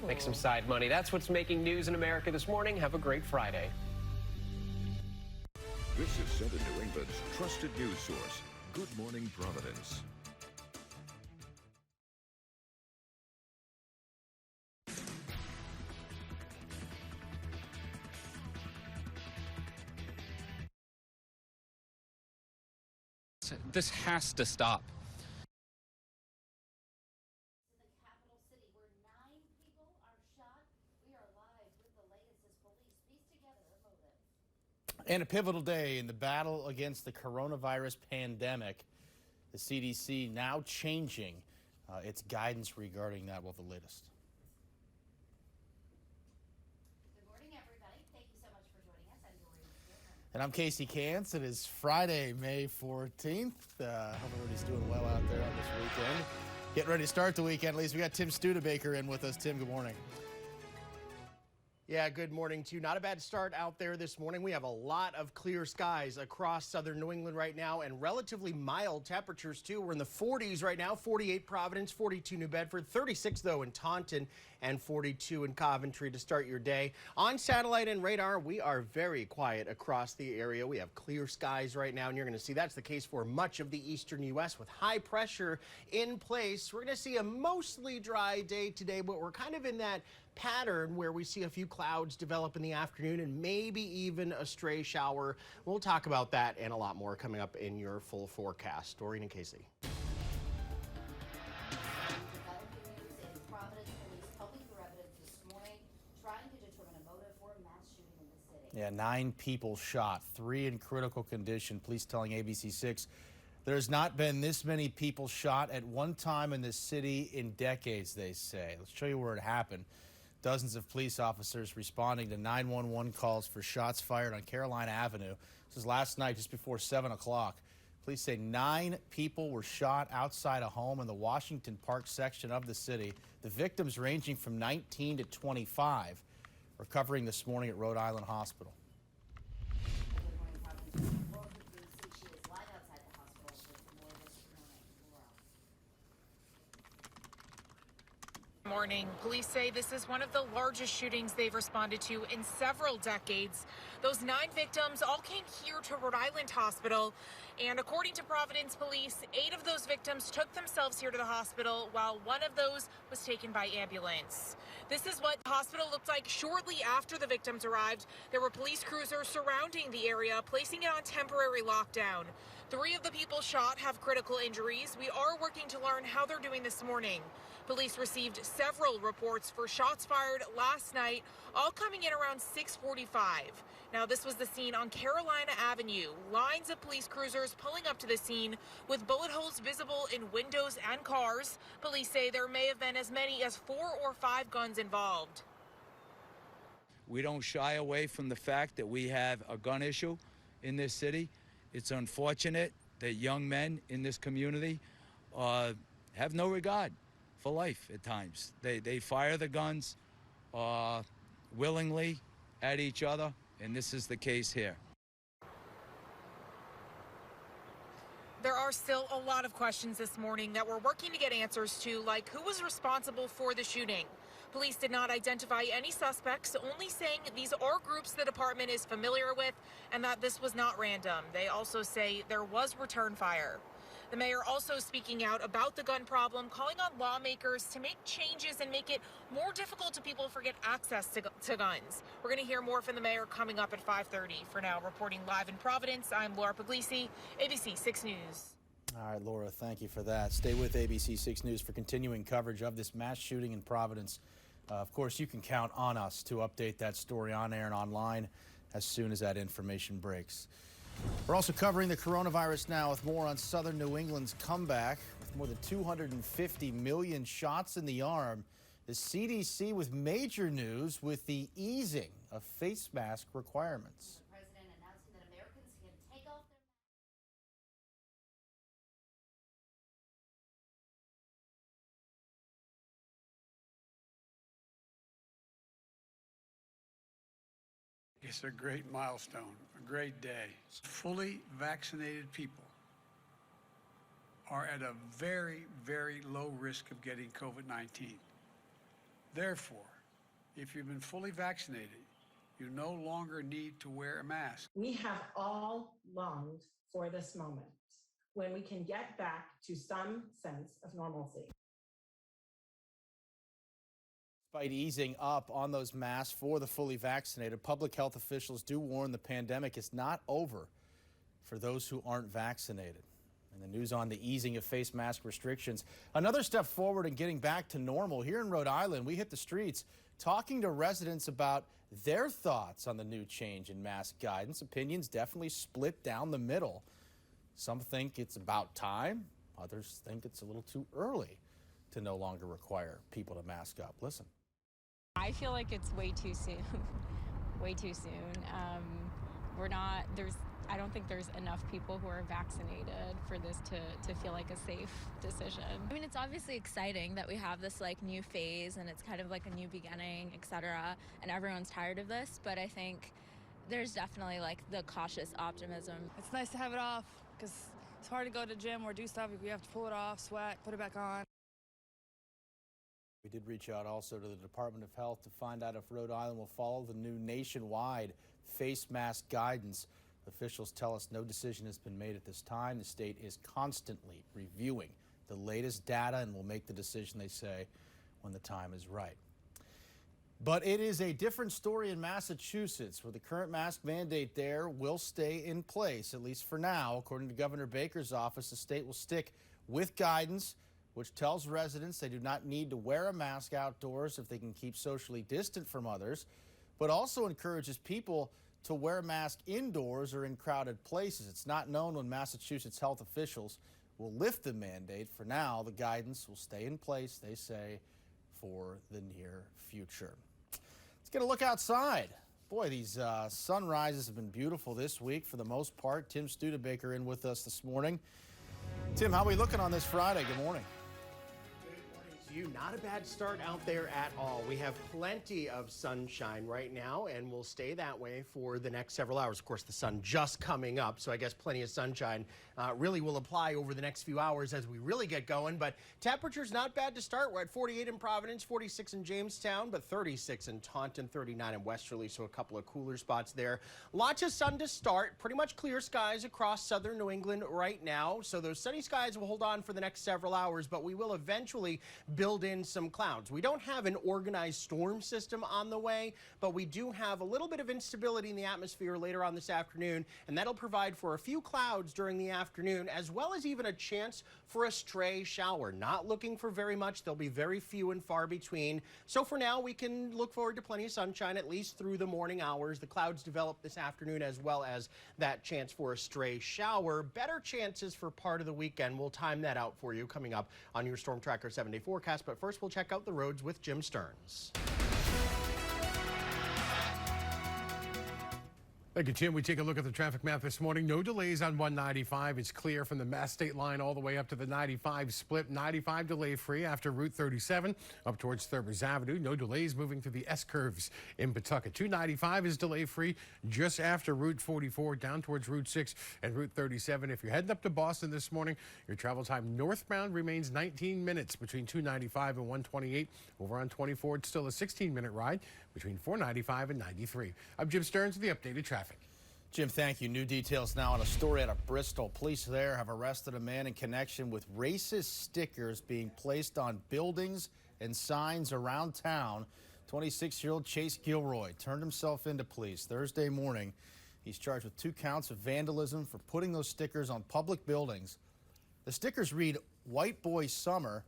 Make some side money. That's what's making news in America this morning. Have a great Friday. This is Southern New England's trusted news source, Good Morning Providence. This has to stop. The capital city where 9 people are shot. We are live with the latest as police piece together a motive. And a pivotal day in the battle against the coronavirus pandemic. The CDC now changing its guidance regarding that. Well, the latest. Good morning, everybody. Thank you so much for joining us. I'm Doreen. And I'm Casey Kantz. It is Friday, May 14th. Hope everybody's doing well out there on this weekend. Getting ready to start the weekend. At least we got Tim Studebaker in with us. Tim, good morning. Yeah, good morning to you. Not a bad start out there this morning. We have a lot of clear skies across southern New England right now and relatively mild temperatures too. We're in the 40s right now, 48 Providence, 42 New Bedford, 36 though in Taunton, and 42 in Coventry to start your day. On satellite and radar, we are very quiet across the area. We have clear skies right now, and you're going to see that's the case for much of the eastern U.S. with high pressure in place. We're going to see a mostly dry day today, but we're kind of in that pattern where we see a few clouds develop in the afternoon and maybe even a stray shower. We'll talk about that and a lot more coming up in your full forecast. Doreen and Casey. Developing news is Providence police combing through evidence this morning, trying to determine a motive for a mass shooting in the city. Yeah, 9 people shot, 3 in critical condition. Police telling ABC6 there's not been this many people shot at one time in this city in decades, they say. Let's show you where it happened. Dozens of police officers responding to 911 calls for shots fired on Carolina Avenue. This was last night just before 7 o'clock. Police say 9 people were shot outside a home in the Washington Park section of the city. The victims ranging from 19 to 25, recovering this morning at Rhode Island Hospital. Good morning, Providence. Laura Puglisi, she is live outside the hospital with more this morning. Laura. Morning. Police say this is one of the largest shootings they've responded to in several decades. Those 9 victims all came here to Rhode Island Hospital, and according to Providence Police, 8 of those victims took themselves here to the hospital, while one of those was taken by ambulance. This is what the hospital looked like shortly after the victims arrived. There were police cruisers surrounding the area, placing it on temporary lockdown. 3 of the people shot have critical injuries. We are working to learn how they're doing this morning. Police received several reports for shots fired last night, all coming in around 6:45. Now, this was the scene on Carolina Avenue. Lines of police cruisers pulling up to the scene with bullet holes visible in windows and cars. Police say there may have been as many as 4 or 5 guns involved. We don't shy away from the fact that we have a gun issue in this city. It's unfortunate that young men in this community have no regard for life at times. They fire the guns willingly at each other, and this is the case here. There are still a lot of questions this morning that we're working to get answers to, like who was responsible for the shooting. Police did not identify any suspects, only saying these are groups the department is familiar with and that this was not random. They also say there was return fire. The mayor also speaking out about the gun problem, calling on lawmakers to make changes and make it more difficult to people to get access to guns. We're going to hear more from the mayor coming up at 5:30. For now, reporting live in Providence, I'm Laura Puglisi, ABC 6 News. All right, Laura, thank you for that. Stay with ABC 6 News for continuing coverage of this mass shooting in Providence. Of course, you can count on us to update that story on air and online as soon as that information breaks. We're also covering the coronavirus now with more on southern New England's comeback. With more than 250 million shots in the arm, the CDC with major news with the easing of face mask requirements. The president announcing that Americans can take off their It's a great milestone, a great day. Fully vaccinated people are at a very, very low risk of getting COVID-19. Therefore, if you've been fully vaccinated, you no longer need to wear a mask. We have all longed for this moment when we can get back to some sense of normalcy. Despite easing up on those masks for the fully vaccinated, public health officials do warn the pandemic is not over for those who aren't vaccinated. And the news on the easing of face mask restrictions. Another step forward in getting back to normal. Here in Rhode Island, we hit the streets talking to residents about their thoughts on the new change in mask guidance. Opinions definitely split down the middle. Some think it's about time. Others think it's a little too early to no longer require people to mask up. Listen. I feel like it's way too soon. Way too soon. I don't think there's enough people who are vaccinated for this to feel like a safe decision. I mean, it's obviously exciting that we have this like new phase and it's kind of like a new beginning, etc. And everyone's tired of this, but I think there's definitely like the cautious optimism. It's nice to have it off because it's hard to go to the gym or do stuff if you have to pull it off, sweat, put it back on. We did reach out also to the Department of Health to find out if Rhode Island will follow the new nationwide face mask guidance. Officials tell us no decision has been made at this time. The state is constantly reviewing the latest data and will make the decision, they say, when the time is right. But it is a different story in Massachusetts, where the current mask mandate there will stay in place, at least for now. According to Governor Baker's office, the state will stick with guidance, which tells residents they do not need to wear a mask outdoors if they can keep socially distant from others, but also encourages people to wear a mask indoors or in crowded places. It's not known when Massachusetts health officials will lift the mandate. For now, the guidance will stay in place, they say, for the near future. Let's get a look outside. Boy, these sunrises have been beautiful this week for the most part. Tim Studebaker in with us this morning. Tim, how are we looking on this Friday? Good morning. You. Not a bad start out there at all. We have plenty of sunshine right now, and we'll stay that way for the next several hours. Of course, the sun just coming up, so I guess plenty of sunshine really will apply over the next few hours as we really get going. But temperatures not bad to start. We're at 48 in Providence, 46 in Jamestown, but 36 in Taunton, 39 in Westerly, so a couple of cooler spots there. Lots of sun to start. Pretty much clear skies across southern New England right now, so those sunny skies will hold on for the next several hours, but we will eventually build in some clouds. We don't have an organized storm system on the way, but we do have a little bit of instability in the atmosphere later on this afternoon, and that'll provide for a few clouds during the afternoon, as well as even a chance for a stray shower. Not looking for very much. They'll be very few and far between. So for now, we can look forward to plenty of sunshine, at least through the morning hours. The clouds develop this afternoon, as well as that chance for a stray shower. Better chances for part of the weekend. We'll time that out for you coming up on your Storm Tracker 7-day forecast. But first, we'll check out the roads with Jim Stearns. Thank you, Tim. We take a look at the traffic map this morning. No delays on 195. It's clear from the Mass State line all the way up to the 95 split. 95 delay free after Route 37 up towards Thurbers Avenue. No delays moving through the S-curves in Pawtucket. 295 is delay free just after Route 44 down towards Route 6 and Route 37. If you're heading up to Boston this morning, your travel time northbound remains 19 minutes between 295 and 128. Over on 24, it's still a 16-minute ride between 495 and 93. I'm Jim Stearns with the updated traffic. Jim, thank you. New details now on a story out of Bristol. Police there have arrested a man in connection with racist stickers being placed on buildings and signs around town. 26-year-old Chase Gilroy turned himself into police Thursday morning. He's charged with 2 counts of vandalism for putting those stickers on public buildings. The stickers read "White Boy Summer"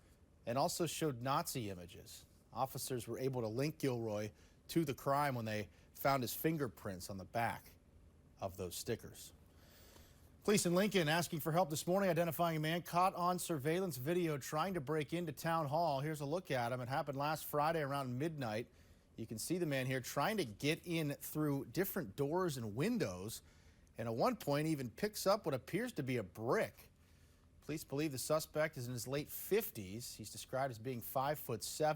and also showed Nazi images. Officers were able to link Gilroy to the crime when they found his fingerprints on the back of those stickers. Police in Lincoln asking for help this morning, identifying a man caught on surveillance video trying to break into Town Hall. Here's a look at him. It happened last Friday around midnight. You can see the man here trying to get in through different doors and windows, and at one point even picks up what appears to be a brick. Police believe the suspect is in his late 50s. He's described as being 5'7".